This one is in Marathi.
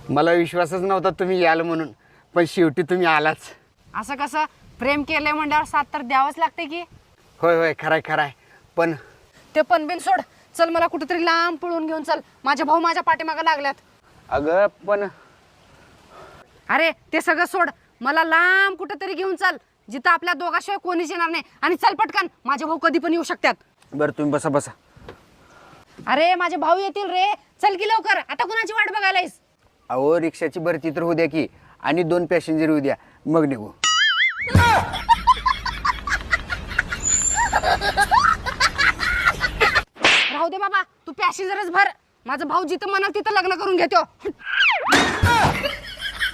मला विश्वासच नव्हता तुम्ही याल म्हणून, पण शेवटी तुम्ही आलाच. असं कसं? प्रेम केलंय म्हणल्यावर साथ तर द्यावंच लागते की. होय होय, खराय खराय. पण ते पण बिन सोड, चल मला कुठेतरी लांब पळून घेऊन चल. माझे भाऊ माझ्या पाठीमागं लागल्यात. अगं पण अरे ते सगळं सोड, मला लांब कुठेतरी घेऊन चल, जिथं आपल्या दोघाशिवाय कोणीच येणार नाही. आणि चल पटकन, माझे भाऊ कधी पण येऊ शकतात. बरं तुम्ही बसा बसा. अरे माझे भाऊ येतील रे, चल की लवकर. आता कुणाची वाट बघायलायस? अहो रिक्षाची भरती तर होऊ द्या की, आणि 2 पॅसेंजर होऊ द्या, मग निघू. राहू दे बाबा, तू पॅसेंजरच भर. माझा भाऊ जिथं म्हणाल तिथं लग्न करून घेतो.